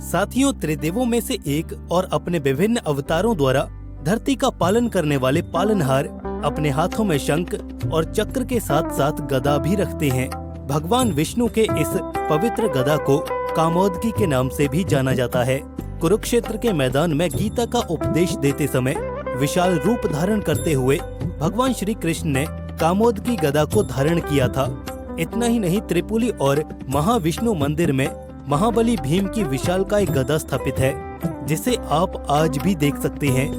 साथियों, त्रिदेवों में से एक और अपने विभिन्न अवतारों द्वारा धरती का पालन करने वाले पालनहार अपने हाथों में शंख और चक्र के साथ साथ गदा भी रखते हैं। भगवान विष्णु के इस पवित्र गदा को कामोदकी के नाम से भी जाना जाता है। कुरुक्षेत्र के मैदान में गीता का उपदेश देते समय विशाल रूप धारण करते हुए भगवान श्री कृष्ण ने कामोदकी गदा को धारण किया था। इतना ही नहीं, त्रिपुली और महाविष्णु मंदिर में महाबली भीम की विशालकाय गदा स्थापित है, जिसे आप आज भी देख सकते हैं।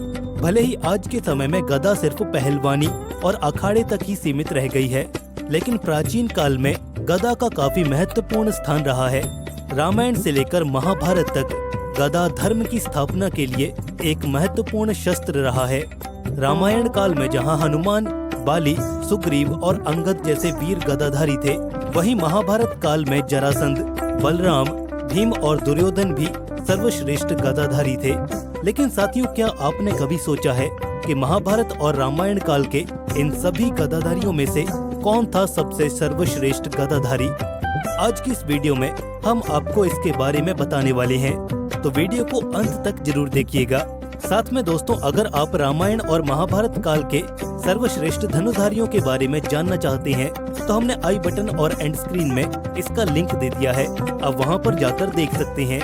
भले ही आज के समय में गदा सिर्फ पहलवानी और अखाड़े तक ही सीमित रह गई है, लेकिन प्राचीन काल में गदा का काफी महत्वपूर्ण स्थान रहा है। रामायण से लेकर महाभारत तक गदा धर्म की स्थापना के लिए एक महत्वपूर्ण शस्त्र रहा है। रामायण काल में जहां हनुमान, बाली, सुग्रीव और अंगद जैसे वीर गदाधारी थे, वहीं महाभारत काल में जरासंध, बलराम, भीम और दुर्योधन भी सर्वश्रेष्ठ गदाधारी थे। लेकिन साथियों, क्या आपने कभी सोचा है कि महाभारत और रामायण काल के इन सभी गदाधारियों में से कौन था सबसे सर्वश्रेष्ठ गदाधारी? आज की इस वीडियो में हम आपको इसके बारे में बताने वाले हैं, तो वीडियो को अंत तक जरूर देखिएगा। साथ में दोस्तों, अगर आप रामायण और महाभारत काल के सर्वश्रेष्ठ धनुधारियों के बारे में जानना चाहते हैं, तो हमने आई बटन और एंड स्क्रीन में इसका लिंक दे दिया है, आप वहां पर जाकर देख सकते हैं।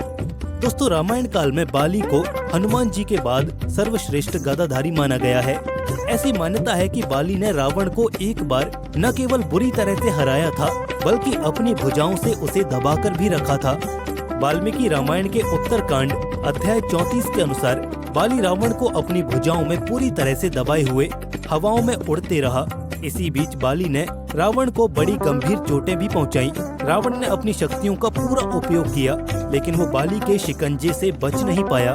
दोस्तों, रामायण काल में बाली को हनुमान जी के बाद सर्वश्रेष्ठ गदाधारी माना गया है। ऐसी मान्यता है कि बाली ने रावण को एक बार न केवल बुरी तरह से हराया था, बल्कि अपनी भुजाओं से उसे दबाकर भी रखा था। वाल्मीकि रामायण के उत्तरकांड अध्याय 34 के अनुसार बाली रावण को अपनी भुजाओं में पूरी तरह से दबाए हुए हवाओं में उड़ते रहा। इसी बीच बाली ने रावण को बड़ी गंभीर चोटें भी पहुंचाई। रावण ने अपनी शक्तियों का पूरा उपयोग किया, लेकिन वो बाली के शिकंजे से बच नहीं पाया।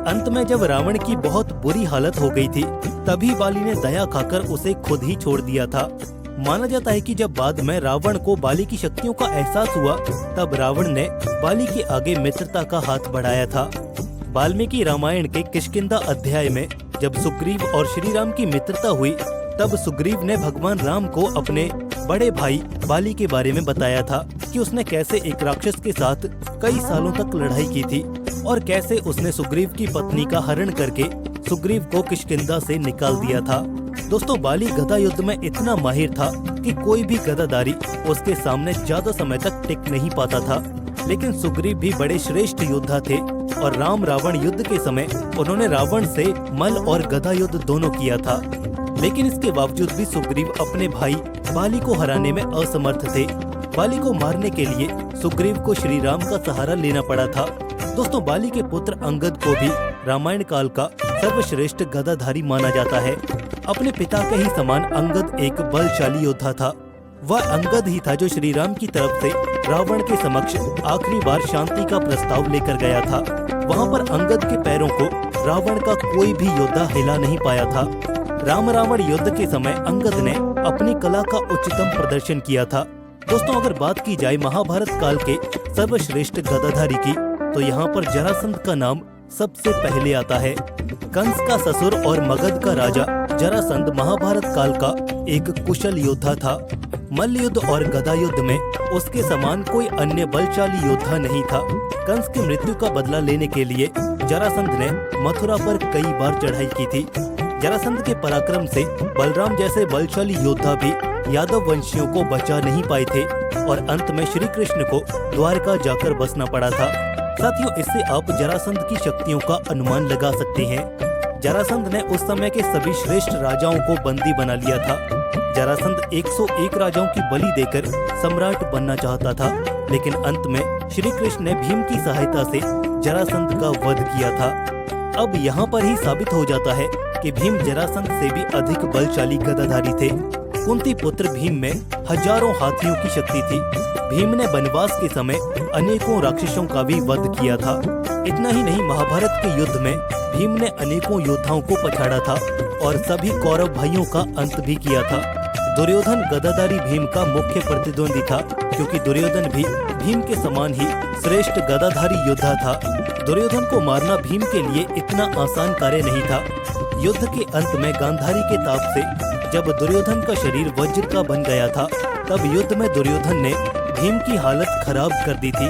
अंत में जब रावण की बहुत बुरी हालत हो गई थी, तभी बाली ने दया खाकर उसे खुद ही छोड़ दिया था। माना जाता है कि जब बाद में रावण को बाली की शक्तियों का एहसास हुआ, तब रावण ने बाली के आगे मित्रता का हाथ बढ़ाया था। वाल्मीकि रामायण के किष्किंधा अध्याय में जब सुग्रीव और श्री राम की मित्रता हुई, तब सुग्रीव ने भगवान राम को अपने बड़े भाई बाली के बारे में बताया था कि उसने कैसे एक राक्षस के साथ कई सालों तक लड़ाई की थी और कैसे उसने सुग्रीव की पत्नी का हरण करके सुग्रीव को किष्किंधा से निकाल दिया था। दोस्तों, बाली गदा युद्ध में इतना माहिर था कि कोई भी गदाधारी उसके सामने ज्यादा समय तक टिक नहीं पाता था। लेकिन सुग्रीव भी बड़े श्रेष्ठ योद्धा थे और राम रावण युद्ध के समय उन्होंने रावण से मल और गदा युद्ध दोनों किया था। लेकिन इसके बावजूद भी सुग्रीव अपने भाई बाली को हराने में असमर्थ थे। बाली को मारने के लिए सुग्रीव को श्री राम का सहारा लेना पड़ा था। दोस्तों, बाली के पुत्र अंगद को भी रामायण काल का सर्वश्रेष्ठ गदाधारी माना जाता है। अपने पिता के ही समान अंगद एक बलशाली योद्धा था। वह अंगद ही था जो श्री राम की तरफ से रावण के समक्ष आखिरी बार शांति का प्रस्ताव लेकर गया था। वहाँ पर अंगद के पैरों को रावण का कोई भी योद्धा हिला नहीं पाया था। राम रावण युद्ध के समय अंगद ने अपनी कला का उच्चतम प्रदर्शन किया था। दोस्तों, अगर बात की जाए महाभारत काल के सर्वश्रेष्ठ गदाधारी की, तो यहाँ पर जरासंध का नाम सबसे पहले आता है। कंस का ससुर और मगध का राजा जरासंध महाभारत काल का एक कुशल योद्धा था। मल्ल युद्ध और गदा युद्ध में उसके समान कोई अन्य बलशाली योद्धा नहीं था। कंस की मृत्यु का बदला लेने के लिए जरासंध ने मथुरा पर कई बार चढ़ाई की थी। जरासंध के पराक्रम से बलराम जैसे बलशाली योद्धा भी यादव वंशियों को बचा नहीं पाए थे और अंत में श्री कृष्ण को द्वारका जाकर बसना पड़ा था। साथियों, इससे आप जरासंध की शक्तियों का अनुमान लगा सकते हैं। जरासंध ने उस समय के सभी श्रेष्ठ राजाओं को बंदी बना लिया था। जरासंध 101 राजाओं की बलि देकर सम्राट बनना चाहता था, लेकिन अंत में श्री कृष्ण ने भीम की सहायता से जरासंध का वध किया था। अब यहाँ पर ही साबित हो जाता है कि भीम जरासंध से भी अधिक बलशाली गदाधारी थे। कुंती पुत्र भीम में हजारों हाथियों की शक्ति थी। भीम ने वनवास के समय अनेकों राक्षसों का भी वध किया था। इतना ही नहीं, महाभारत के युद्ध में भीम ने अनेकों योद्धाओं को पछाड़ा था और सभी कौरव भाइयों का अंत भी किया था। दुर्योधन गदाधारी भीम का मुख्य प्रतिद्वंदी था, क्योंकि दुर्योधन भी भीम के समान ही श्रेष्ठ गदाधारी योद्धा था। दुर्योधन को मारना भीम के लिए इतना आसान कार्य नहीं था। युद्ध के अंत में गांधारी के ताप से जब दुर्योधन का शरीर वज्र का बन गया था, तब युद्ध में दुर्योधन ने भीम की हालत खराब कर दी थी।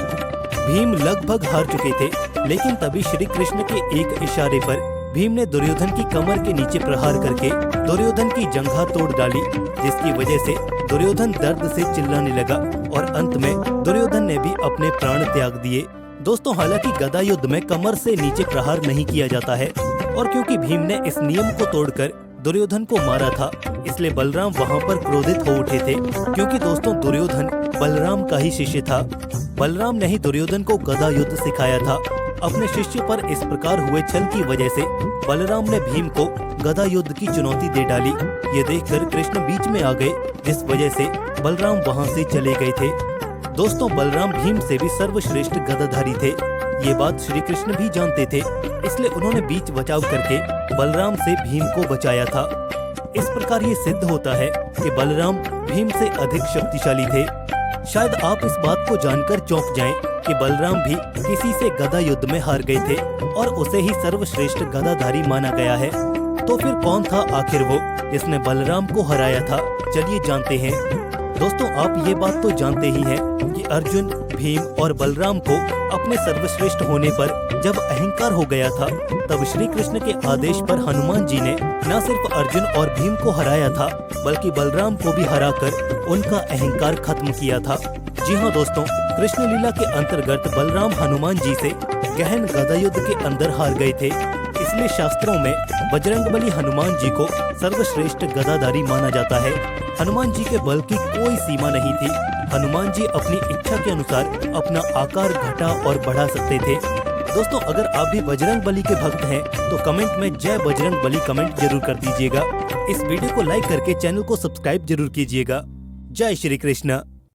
भीम लगभग हार चुके थे, लेकिन तभी श्री कृष्ण के एक इशारे पर भीम ने दुर्योधन की कमर के नीचे प्रहार करके दुर्योधन की जंघा तोड़ डाली, जिसकी वजह से दुर्योधन दर्द से चिल्लाने लगा और अंत में दुर्योधन ने भी अपने प्राण त्याग दिए। दोस्तों, हालांकि गदा युद्ध में कमर से नीचे प्रहार नहीं किया जाता है, और क्योंकि भीम ने इस नियम को तोड़कर दुर्योधन को मारा था, इसलिए बलराम वहां पर क्रोधित हो उठे थे, क्योंकि दोस्तों बलराम बलराम का ही शिष्य था। बलराम ने ही दुर्योधन को गदा युद्ध सिखाया था। अपने शिष्य पर इस प्रकार हुए छल की वजह से बलराम ने भीम को गदा युद्ध की चुनौती दे डाली। ये देखकर कृष्ण बीच में आ गए, जिस वजह से बलराम वहां से चले गए थे। दोस्तों, बलराम भीम से भी सर्वश्रेष्ठ गदाधारी थे। ये बात श्री कृष्ण भी जानते थे, इसलिए उन्होंने बीच बचाव करके बलराम से भीम को बचाया था। इस प्रकार ये सिद्ध होता है कि बलराम भीम से अधिक शक्तिशाली थे। शायद आप इस बात को जानकर चौंक जाएं कि बलराम भी किसी से गदा युद्ध में हार गए थे और उसे ही सर्वश्रेष्ठ गदाधारी माना गया है। तो फिर कौन था आखिर वो जिसने बलराम को हराया था? चलिए जानते हैं। दोस्तों, आप ये बात तो जानते ही हैं कि अर्जुन, भीम और बलराम को अपने सर्वश्रेष्ठ होने पर जब अहंकार हो गया था, तब श्री कृष्ण के आदेश पर हनुमान जी ने न सिर्फ अर्जुन और भीम को हराया था, बल्कि बलराम को भी हराकर उनका अहंकार खत्म किया था। जी हाँ दोस्तों, कृष्ण लीला के अंतर्गत बलराम हनुमान जी से गहन गदा युद्ध के अंदर हार गए थे, इसलिए शास्त्रों में बजरंगबली हनुमान जी को सर्वश्रेष्ठ गदाधारी माना जाता है। हनुमान जी के बल की कोई सीमा नहीं थी। हनुमान जी अपनी इच्छा के अनुसार अपना आकार घटा और बढ़ा सकते थे। दोस्तों, अगर आप भी बजरंगबली के भक्त हैं तो कमेंट में जय बजरंगबली कमेंट जरूर कर दीजिएगा। इस वीडियो को लाइक करके चैनल को सब्सक्राइब जरूर कीजिएगा। जय श्री कृष्ण।